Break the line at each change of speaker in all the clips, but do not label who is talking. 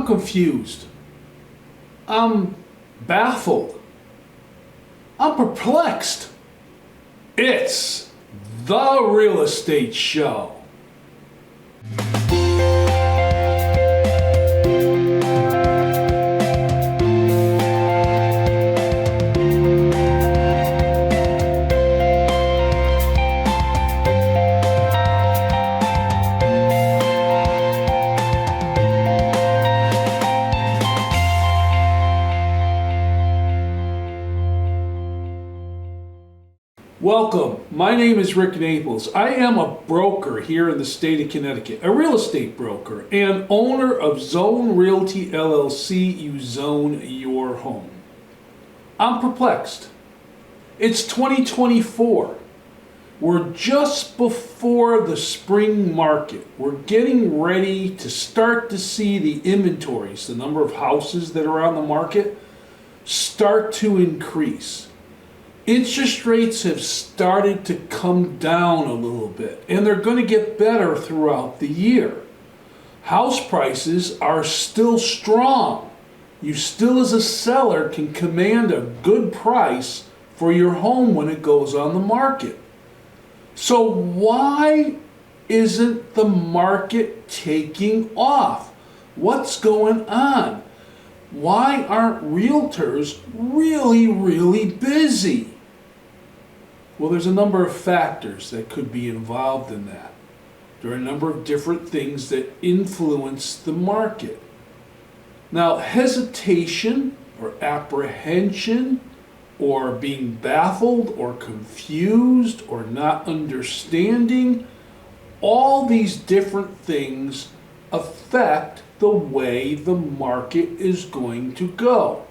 I'm confused. I'm baffled. I'm perplexed. It's the Real Estate Show. Welcome. My name is Rick Naples. I am a broker here in the state of Connecticut, a real estate broker and owner of Zone Realty LLC. You zone your home. I'm perplexed. It's 2024. We're just before the spring market. We're getting ready to start to see the inventories, the number of houses that are on the market, start to increase. Interest rates have started to come down a little bit, and they're going to get better throughout the year. House prices are still strong. You still, as a seller, can command a good price for your home when it goes on the market. So why isn't the market taking off? What's going on? Why aren't realtors really busy? Well, there's a number of factors that could be involved in that. There are a number of different things that influence the market. Now, hesitation or apprehension or being baffled or confused or not understanding, all these different things affect the way the market is going to go.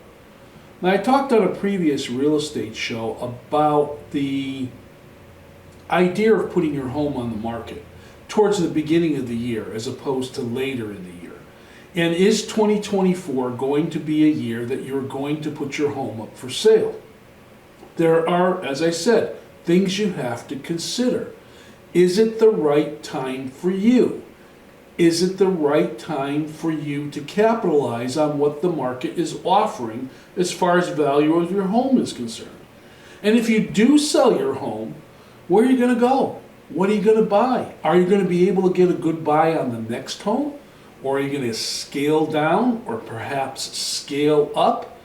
Now, I talked on a previous real estate show about the idea of putting your home on the market towards the beginning of the year as opposed to later in the year. And is 2024 going to be a year that you're going to put your home up for sale? There are, as I said, things you have to consider. Is it the right time for you? Is it the right time for you to capitalize on what the market is offering as far as value of your home is concerned? And if you do sell your home, where are you going to go? What are you going to buy? Are you going to be able to get a good buy on the next home? Or are you going to scale down or perhaps scale up?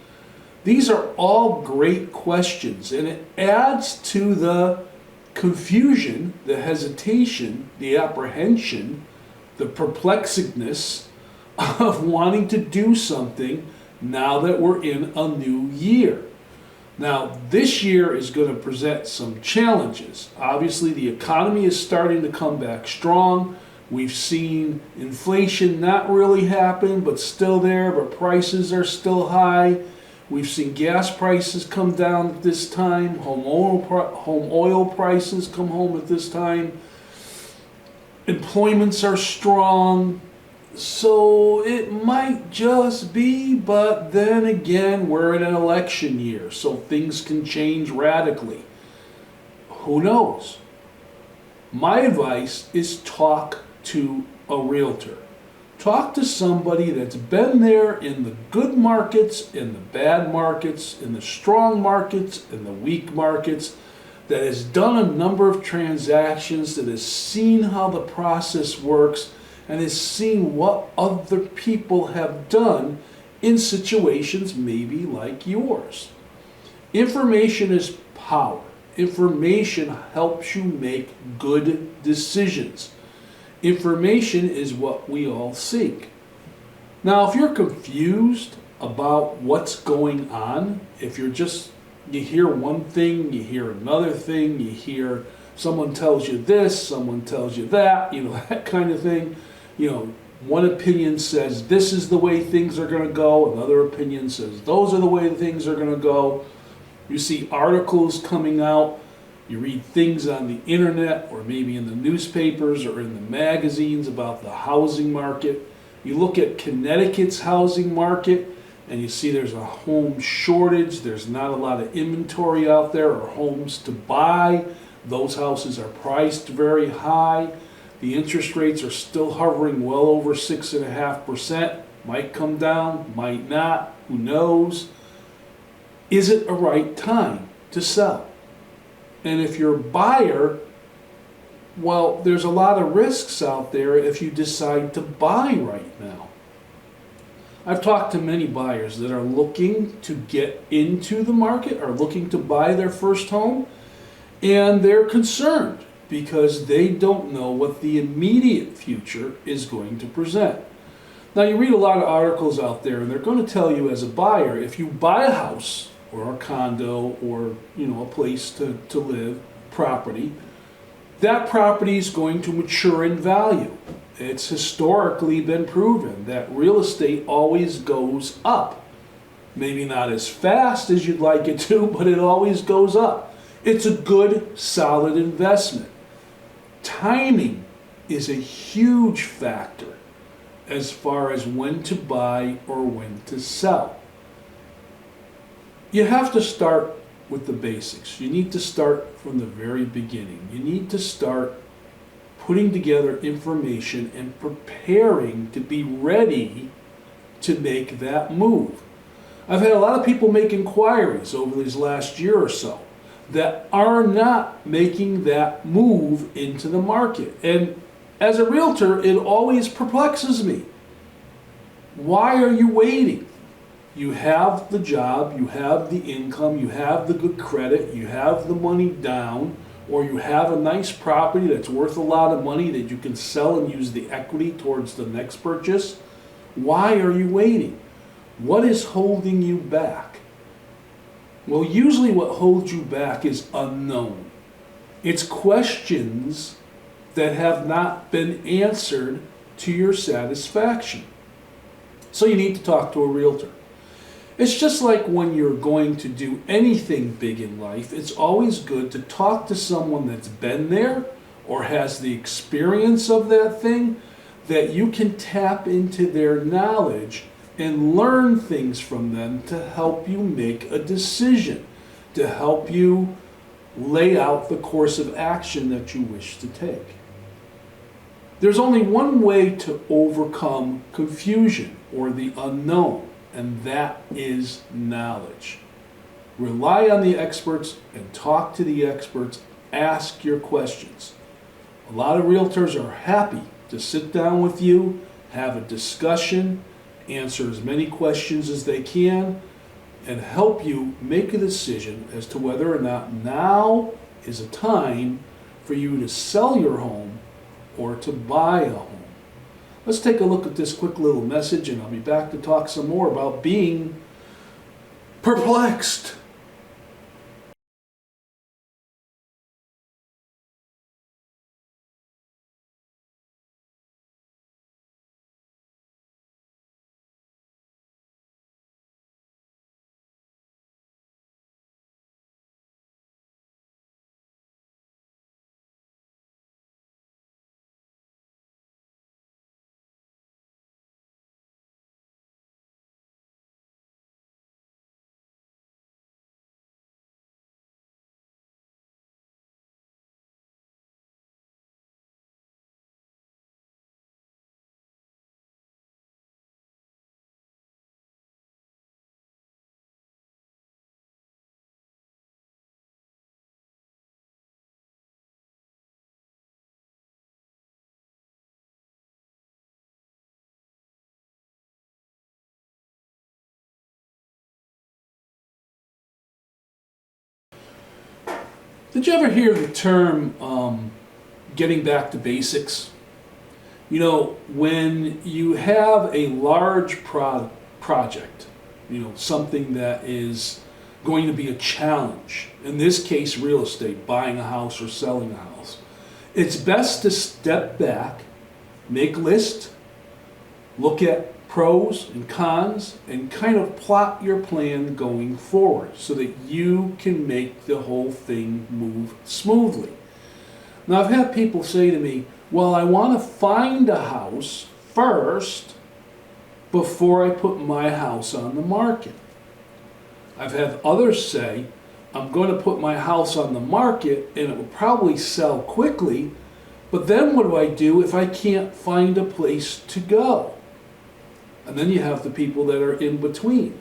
These are all great questions, and it adds to the confusion, the hesitation, the apprehension, the perplexedness of wanting to do something now that we're in a new year. Now, this year is going to present some challenges. Obviously, the economy is starting to come back strong. We've seen inflation not really happen, but still there, but prices are still high. We've seen gas prices come down at this time. Home oil prices come home at this time. Employments are strong, so it might just be, but then again, we're in an election year, so things can change radically. Who knows? My advice is talk to a realtor. Talk to somebody that's been there in the good markets, in the bad markets, in the strong markets, in the weak markets, that has done a number of transactions, that has seen how the process works, and has seen what other people have done in situations maybe like yours. Information is power. Information helps you make good decisions. Information is what we all seek. Now, if you're confused about what's going on, if you hear one thing, you hear another thing, you hear someone tells you this, someone tells you that, that kind of thing. One opinion says this is the way things are going to go, another opinion says those are the way things are going to go. You see articles coming out, you read things on the internet or maybe in the newspapers or in the magazines about the housing market. You look at Connecticut's housing market, and you see there's a home shortage, there's not a lot of inventory out there or homes to buy. Those houses are priced very high. The interest rates are still hovering well over 6.5%. Might come down, might not, who knows? Is it a right time to sell? And if you're a buyer, well, there's a lot of risks out there if you decide to buy right now. I've talked to many buyers that are looking to get into the market, are looking to buy their first home, and they're concerned because they don't know what the immediate future is going to present. Now, you read a lot of articles out there, and they're going to tell you as a buyer, if you buy a house or a condo or a place to live, property, that property is going to mature in value. It's historically been proven that real estate always goes up. Maybe not as fast as you'd like it to, but it always goes up. It's a good, solid investment. Timing is a huge factor as far as when to buy or when to sell. You have to start with the basics. You need to start from the very beginning. You need to start putting together information and preparing to be ready to make that move. I've had a lot of people make inquiries over these last year or so that are not making that move into the market. And as a realtor, it always perplexes me. Why are you waiting? You have the job, you have the income, you have the good credit, you have the money down, or you have a nice property that's worth a lot of money that you can sell and use the equity towards the next purchase. Why are you waiting? What is holding you back? Well, usually what holds you back is unknown. It's questions that have not been answered to your satisfaction. So you need to talk to a realtor. It's just like when you're going to do anything big in life, it's always good to talk to someone that's been there or has the experience of that thing, that you can tap into their knowledge and learn things from them to help you make a decision, to help you lay out the course of action that you wish to take. There's only one way to overcome confusion or the unknown, and that is knowledge. Rely on the experts and talk to the experts. Ask your questions. A lot of realtors are happy to sit down with you, have a discussion, answer as many questions as they can, and help you make a decision as to whether or not now is a time for you to sell your home or to buy a home. Let's take a look at this quick little message, and I'll be back to talk some more about being perplexed. Did you ever hear the term getting back to basics? You know, when you have a large project, something that is going to be a challenge, in this case real estate, buying a house or selling a house, it's best to step back, make a list, look at pros and cons, and kind of plot your plan going forward so that you can make the whole thing move smoothly. Now, I've had people say to me, well, I want to find a house first before I put my house on the market. I've had others say, I'm going to put my house on the market and it will probably sell quickly, but then what do I do if I can't find a place to go? And then you have the people that are in between.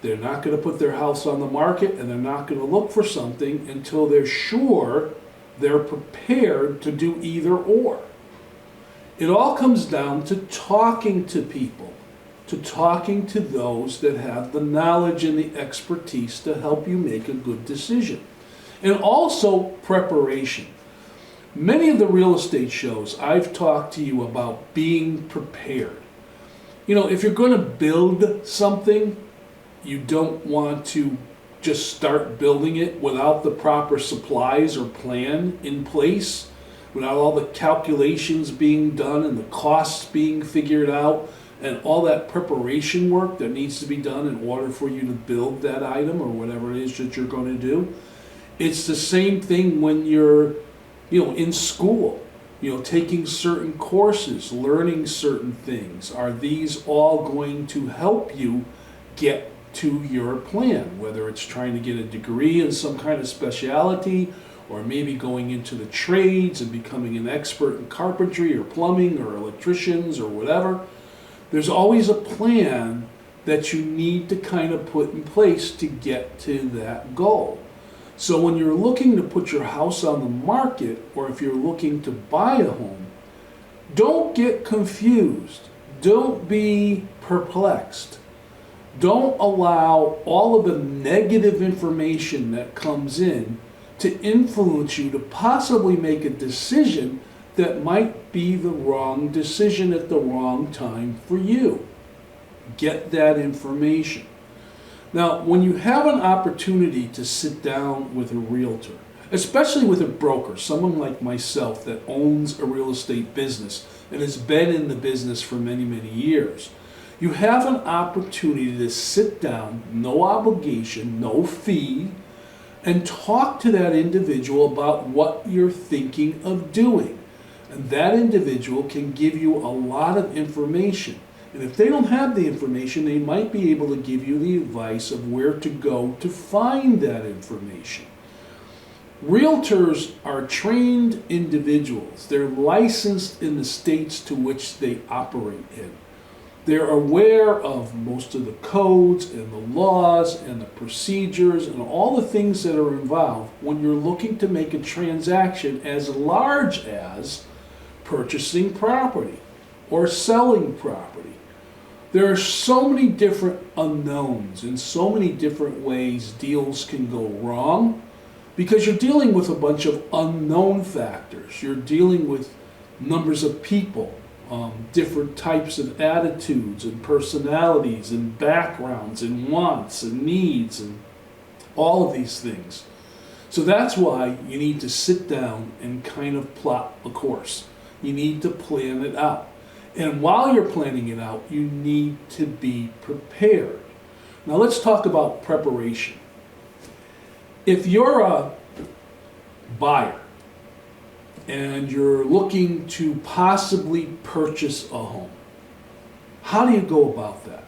They're not going to put their house on the market, and they're not going to look for something until they're sure they're prepared to do either or. It all comes down to talking to people, to talking to those that have the knowledge and the expertise to help you make a good decision. And also preparation. Many of the real estate shows, I've talked to you about being prepared. You know, if you're going to build something, you don't want to just start building it without the proper supplies or plan in place, without all the calculations being done and the costs being figured out and all that preparation work that needs to be done in order for you to build that item or whatever it is that you're going to do. It's the same thing when you're, in school, taking certain courses, learning certain things. Are these all going to help you get to your plan, whether it's trying to get a degree in some kind of specialty, or maybe going into the trades and becoming an expert in carpentry or plumbing or electricians or whatever. There's always a plan that you need to kind of put in place to get to that goal. So when you're looking to put your house on the market, or if you're looking to buy a home, don't get confused. Don't be perplexed. Don't allow all of the negative information that comes in to influence you to possibly make a decision that might be the wrong decision at the wrong time for you. Get that information. Now, when you have an opportunity to sit down with a realtor, especially with a broker, someone like myself that owns a real estate business and has been in the business for many, many years, you have an opportunity to sit down, no obligation, no fee, and talk to that individual about what you're thinking of doing. And that individual can give you a lot of information. And if they don't have the information, they might be able to give you the advice of where to go to find that information. Realtors are trained individuals. They're licensed in the states to which they operate in. They're aware of most of the codes and the laws and the procedures and all the things that are involved when you're looking to make a transaction as large as purchasing property or selling property. There are so many different unknowns and so many different ways deals can go wrong because you're dealing with a bunch of unknown factors. You're dealing with numbers of people, different types of attitudes and personalities and backgrounds and wants and needs and all of these things. So that's why you need to sit down and kind of plot a course. You need to plan it out. And while you're planning it out, you need to be prepared. Now let's talk about preparation. If you're a buyer and you're looking to possibly purchase a home, how do you go about that?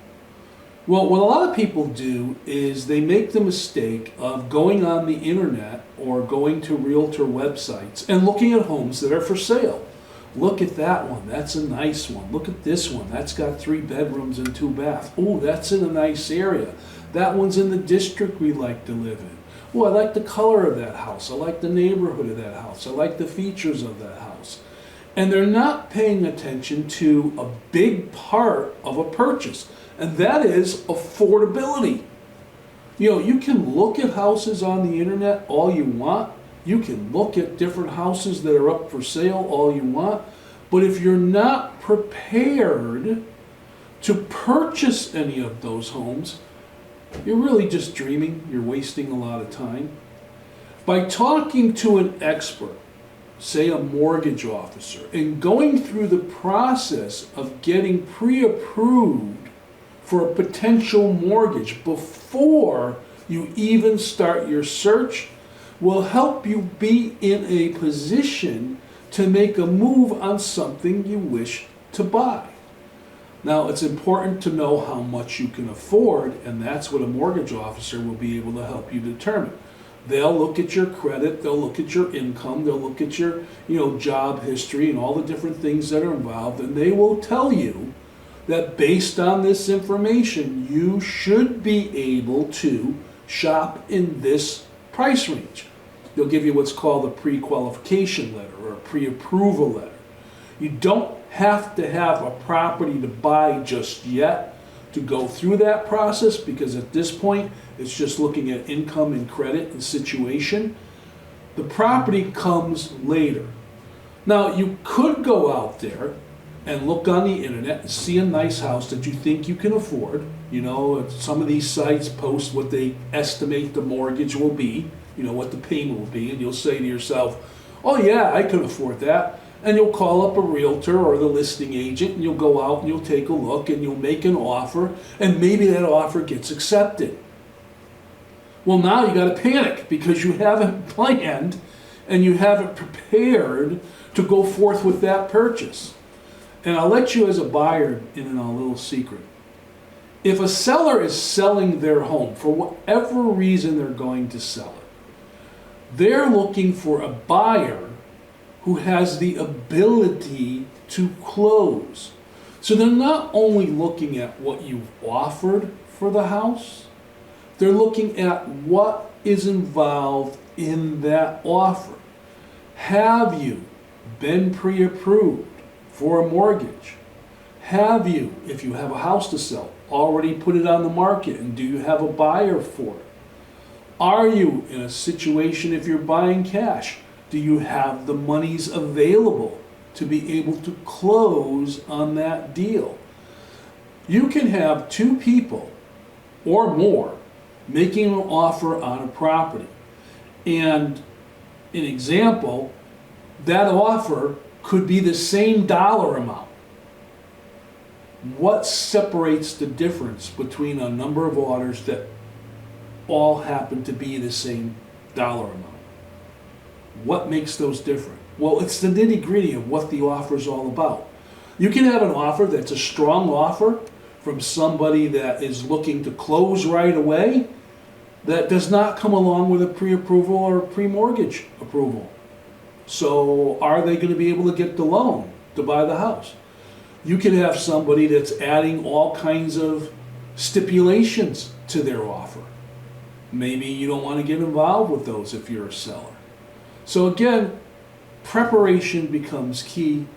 Well, what a lot of people do is they make the mistake of going on the internet or going to realtor websites and looking at homes that are for sale. Look at that one, that's a nice one. Look at this one, that's got 3 bedrooms and 2 baths. Oh, that's in a nice area. That one's in the district we like to live in. Oh, I like the color of that house. I like the neighborhood of that house. I like the features of that house. And they're not paying attention to a big part of a purchase, and that is affordability. You can look at houses on the internet all you want. You can look at different houses that are up for sale all you want. But if you're not prepared to purchase any of those homes, you're really just dreaming. You're wasting a lot of time. By talking to an expert, say a mortgage officer, and going through the process of getting pre-approved for a potential mortgage before you even start your search will help you be in a position to make a move on something you wish to buy. Now, it's important to know how much you can afford, and that's what a mortgage officer will be able to help you determine. They'll look at your credit, they'll look at your income, they'll look at your job history and all the different things that are involved, and they will tell you that based on this information, you should be able to shop in this price range. They'll give you what's called a pre-qualification letter or a pre-approval letter. You don't have to have a property to buy just yet to go through that process, because at this point, it's just looking at income and credit and situation. The property comes later. Now, you could go out there and look on the internet and see a nice house that you think you can afford. You know, some of these sites post what they estimate the mortgage will be, you know, what the payment will be, and you'll say to yourself, oh yeah, I can afford that. And you'll call up a realtor or the listing agent, and you'll go out and you'll take a look and you'll make an offer, and maybe that offer gets accepted. Well, now you got to panic because you haven't planned and you haven't prepared to go forth with that purchase. And I'll let you as a buyer in a little secret. If a seller is selling their home for whatever reason they're going to sell it, they're looking for a buyer who has the ability to close. So they're not only looking at what you've offered for the house, they're looking at what is involved in that offer. Have you been pre-approved for a mortgage? Have you, if you have a house to sell, already put it on the market, and do you have a buyer for it? Are you in a situation, if you're buying cash, do you have the monies available to be able to close on that deal? You can have two people or more making an offer on a property. And an example, that offer could be the same dollar amount. What separates the difference between a number of orders that all happen to be the same dollar amount? What makes those different? Well, it's the nitty-gritty of what the offer is all about. You can have an offer that's a strong offer from somebody that is looking to close right away that does not come along with a pre-approval or pre-mortgage approval. So are they going to be able to get the loan to buy the house? You can have somebody that's adding all kinds of stipulations to their offer. Maybe you don't want to get involved with those if you're a seller. So again, preparation becomes key.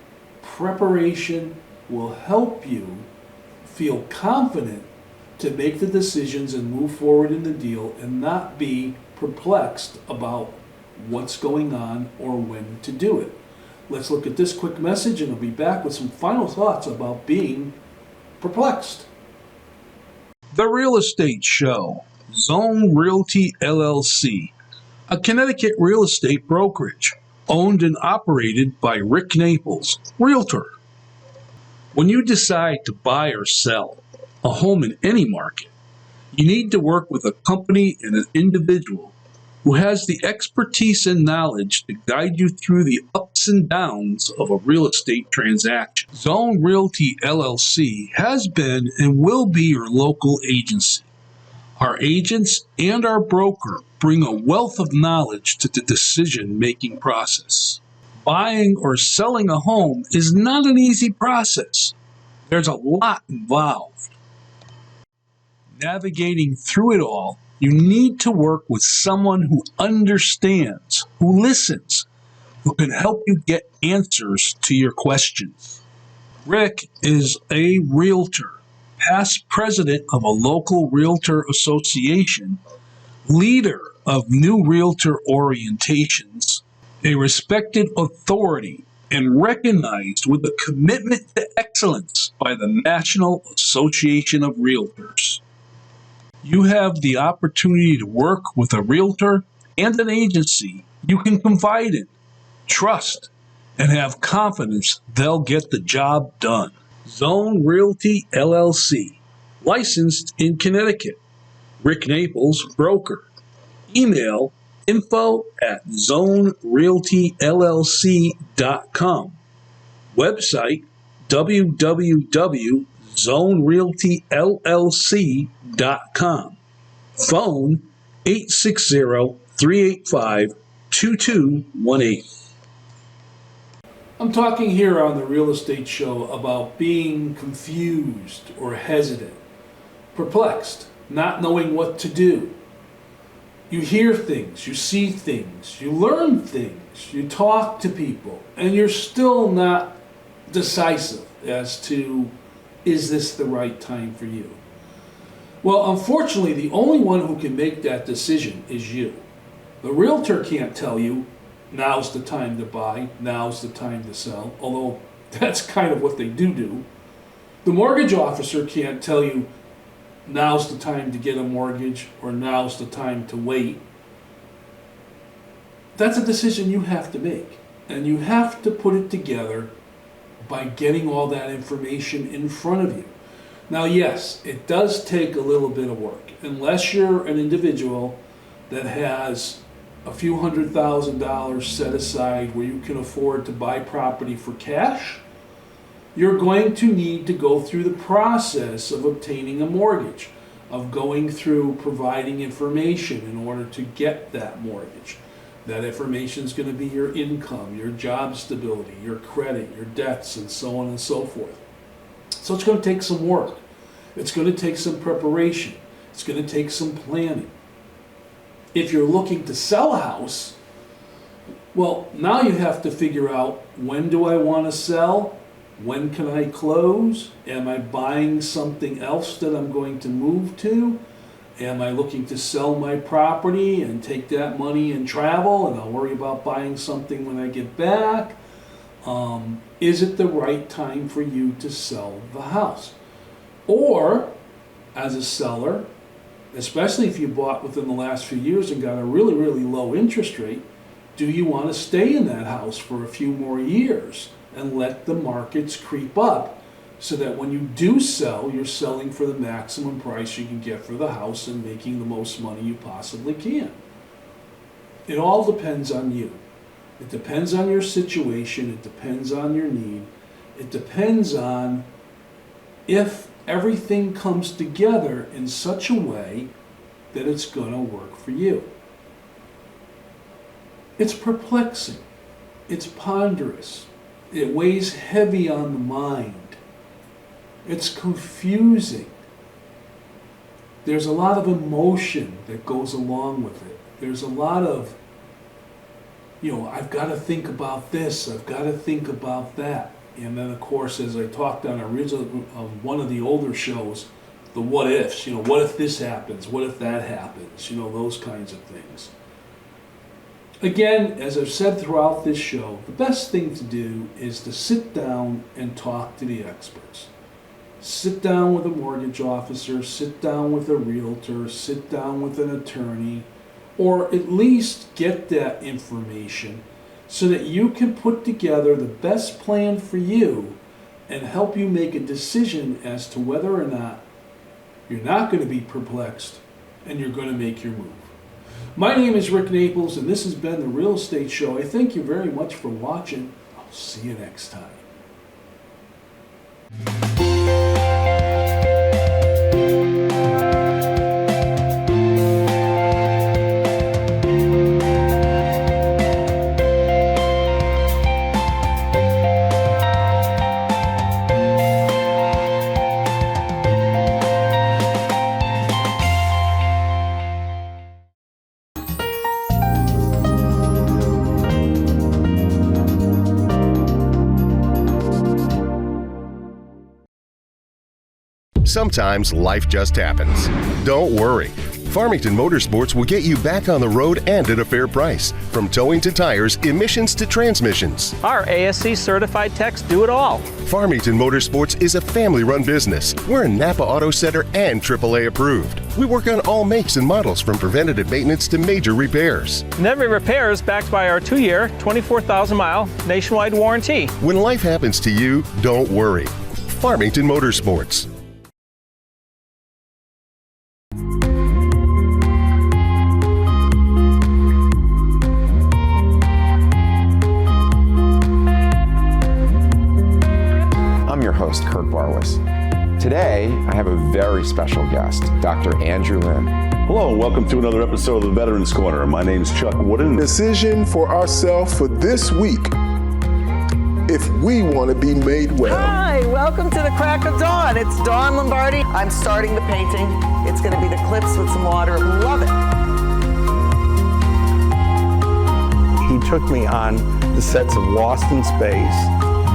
Preparation will help you feel confident to make the decisions and move forward in the deal and not be perplexed about what's going on or when to do it. Let's look at this quick message and I'll be back with some final thoughts about being perplexed. The Real Estate Show, Zone Realty LLC, a Connecticut real estate brokerage, owned and operated by Rick Naples, Realtor. When you decide to buy or sell a home in any market, you need to work with a company and an individual who has the expertise and knowledge to guide you through the ups and downs of a real estate transaction. Zone Realty LLC has been and will be your local agency. Our agents and our broker bring a wealth of knowledge to the decision-making process. Buying or selling a home is not an easy process. There's a lot involved. Navigating through it all, you need to work with someone who understands, who listens, who can help you get answers to your questions. Rick is a realtor, past president of a local realtor association, leader of new realtor orientations, a respected authority and recognized with a commitment to excellence by the National Association of Realtors. You have the opportunity to work with a realtor and an agency you can confide in, trust, and have confidence they'll get the job done. Zone Realty LLC, licensed in Connecticut. Rick Naples, broker. Email info@zonerealtyllc.com. Website www.zonerealtyllc.com. Phone 860-385-2218. I'm talking here on the Real Estate Show about being confused or hesitant, perplexed, not knowing what to do. You hear things, you see things, you learn things, you talk to people, and you're still not decisive as to, is this the right time for you? Well, unfortunately, the only one who can make that decision is you. The realtor can't tell you, now's the time to buy, now's the time to sell, although that's kind of what they do. The mortgage officer can't tell you, now's the time to get a mortgage or now's the time to wait. That's a decision you have to make, and you have to put it together by getting all that information in front of you. Now, yes, it does take a little bit of work. Unless you're an individual that has a few $100,000 set aside where you can afford to buy property for cash, you're going to need to go through the process of obtaining a mortgage, of going through providing information in order to get that mortgage. That information is going to be your income, your job stability, your credit, your debts, and so on and so forth. So it's going to take some work. It's going to take some preparation. It's going to take some planning. If you're looking to sell a house, well, now you have to figure out, when do I want to sell? When can I close? Am I buying something else that I'm going to move to? Am I looking to sell my property and take that money and travel, and I'll worry about buying something when I get back? Is it the right time for you to sell the house? Or, as a seller, especially if you bought within the last few years and got a really, really low interest rate, do you want to stay in that house for a few more years and let the markets creep up so that when you do sell, you're selling for the maximum price you can get for the house and making the most money you possibly can? It all depends on you. It depends on your situation. It depends on your need. It depends on if everything comes together in such a way that it's going to work for you. It's perplexing. It's ponderous. It weighs heavy on the mind. It's confusing. There's a lot of emotion that goes along with it. There's a lot of, I've got to think about this, I've got to think about that. And then, of course, as I talked on one of the older shows, the what ifs, what if this happens, what if that happens, those kinds of things. Again, as I've said throughout this show, the best thing to do is to sit down and talk to the experts. Sit down with a mortgage officer, sit down with a realtor, sit down with an attorney, or at least get that information so that you can put together the best plan for you and help you make a decision as to whether or not you're not going to be perplexed and you're going to make your move. My name is Rick Naples, and this has been The Real Estate Show. I thank you very much for watching. I'll see you next time.
Sometimes life just happens. Don't worry. Farmington Motorsports will get you back on the road and at a fair price. From towing to tires, emissions to transmissions.
Our ASC certified techs do it all.
Farmington Motorsports is a family-run business. We're a Napa Auto Center and AAA approved. We work on all makes and models from preventative maintenance to major repairs.
And every repair is backed by our 2-year, 24,000-mile nationwide warranty.
When life happens to you, don't worry. Farmington Motorsports.
Kurt Barwis. Today, I have a very special guest, Dr. Andrew Lynn.
Hello, and welcome to another episode of the Veterans Corner. My name's Chuck Wooden.
Decision for ourselves for this week. if we want to be made well.
Hi, welcome to the Crack of Dawn. It's Dawn Lombardi. I'm starting the painting. It's going to be the clips with some water. Love it.
He took me on the sets of Lost in Space,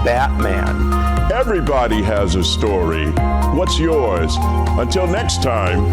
Batman.
Everybody has a story. What's yours? Until next time,